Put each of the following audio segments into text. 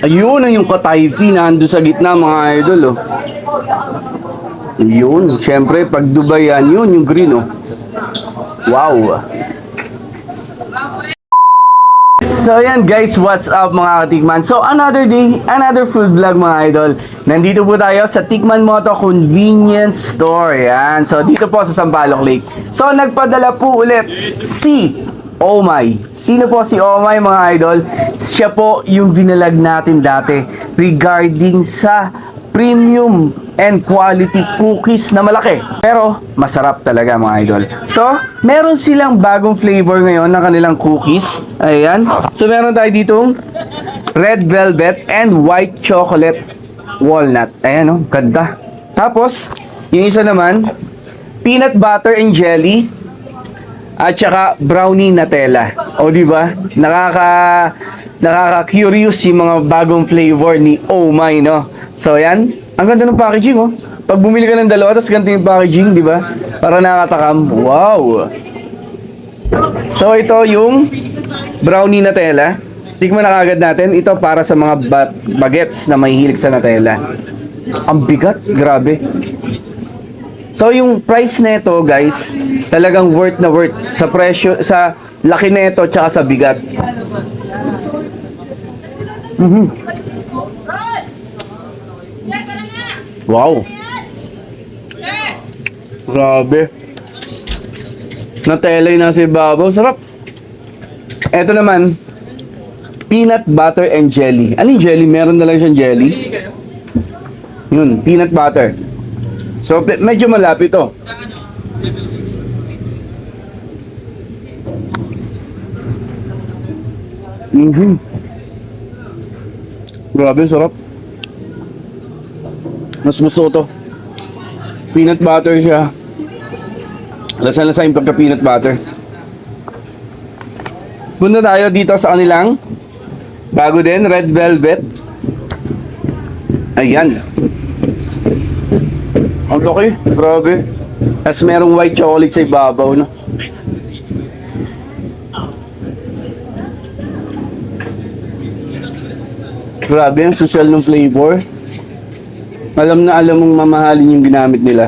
Ayun ang yung katayfi na ando sa gitna mga idol oh. Yun, syempre pag Dubai yan, yun yung green oh. Wow. So yan guys, what's up mga katikman? So another day, another food vlog mga idol. Nandito po tayo sa Tikman Moto Convenience Store. Yan. So dito po sa Sampaloc Lake. So nagpadala po ulit si Omay. Sino po si Omay mga idol? Siya po yung binalag natin dati regarding sa premium and quality cookies na malaki. Pero masarap talaga mga idol. So, meron silang bagong flavor ngayon ng kanilang cookies. Ayan. So, meron tayo ditong red velvet and white chocolate walnut. Ayan oh, ganda. Tapos, yung isa naman, peanut butter and jelly at saka brownie Nutella. O di ba? Nakaka-curious yung mga bagong flavor ni Oh My, no? So yan, ang ganda ng packaging oh. Pag bumili ka ng dalawa, tapos ganito yung packaging, di ba? Para nakakatakam. Wow. So ito yung brownie Nutella. Tikman na kagad natin. Ito para sa mga bagets na mahihilig sa Nutella. Ang bigat, grabe. So yung price nito guys, talagang worth na worth sa presyo, sa laki nito tsaka sa bigat. Wow. Grabe. Nutella yung nasa ibabaw, sarap. Ito naman, peanut butter and jelly. Ano yung jelly? Meron na lang siyang jelly. Yun, peanut butter. So, medyo malapit to. Grabe, sarap. Mas gusto ko to. Peanut butter siya. Lasa-lasa yung pagka peanut butter. Punta tayo dito sa kanilang bago din, red velvet. Ayan. Ang laki, grabe. Tapos merong white chocolate sa ibabaw, no? Grabe, ang social ng flavor. Alam na alam mong mamahalin yung ginamit nila.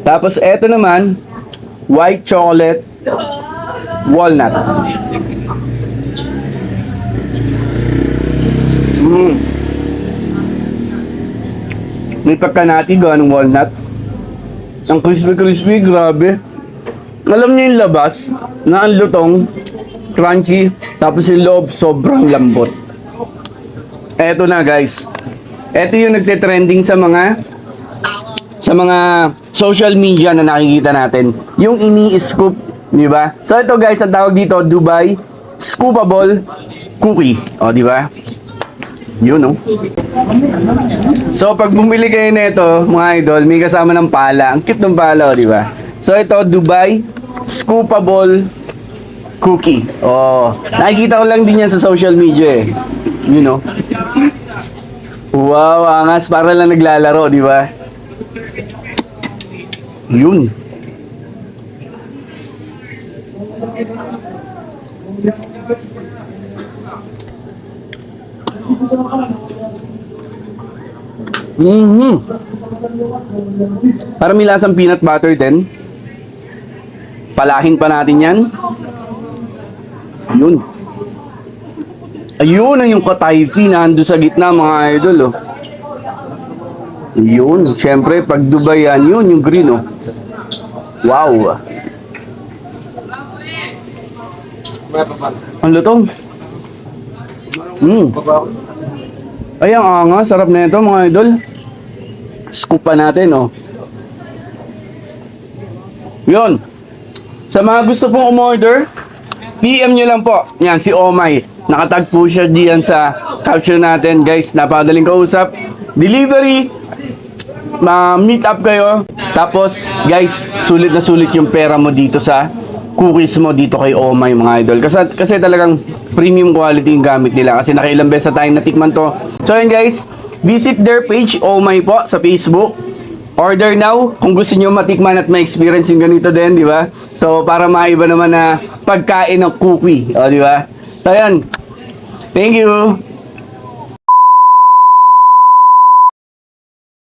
Tapos eto naman, white chocolate walnut. May pagkanati gawa ng walnut. Ang crispy-crispy, grabe. Alam niyo yung labas na ang lutong, crunchy, tapos yung loob sobrang lambot. Eto na guys. Eto yung nagte-trending sa mga social media na nakikita natin. Yung ini-scoop, di ba? So ito guys, ang tawag dito, Dubai Scoopable Cookie. O, di ba? Yun, oh. So, pag bumili kayo nito, mga idol, may kasama ng pala. Ang cute ng pala, oh, di ba? So, ito, Dubai Scoopable Cookie. Oh, nakikita ko lang din yan sa social media, eh. You know? Wow, angas. Para lang naglalaro, di ba? Yun. Para may lasang peanut butter din. Palahin pa natin yan. Yun. Ayun ang yung katayfi na ando sa gitna mga idol oh. Yun, syempre pag Dubai yan, yun yung green oh. Wow. Ang lutong. Ay, ang anga, sarap na ito mga idol. Scoop pa natin oh. Yun. Sa mga gusto pong umorder, PM nyo lang po. Yan, si Omay. Nakatag po siya diyan sa caption natin. Guys, napakadaling kausap. Delivery. Meet up kayo. Tapos, guys, sulit na sulit yung pera mo dito sa cookies mo dito kay Omay mga idol. Kasi talagang premium quality yung gamit nila. Kasi nakailang beses na tayong natikman to. So, yun guys, visit their page, Omay po, sa Facebook. Order now kung gusto niyo matikman at ma-experience yung ganito din, di ba? So, para maiba naman na pagkain ng cookie, o, di ba? So, ayan. Thank you.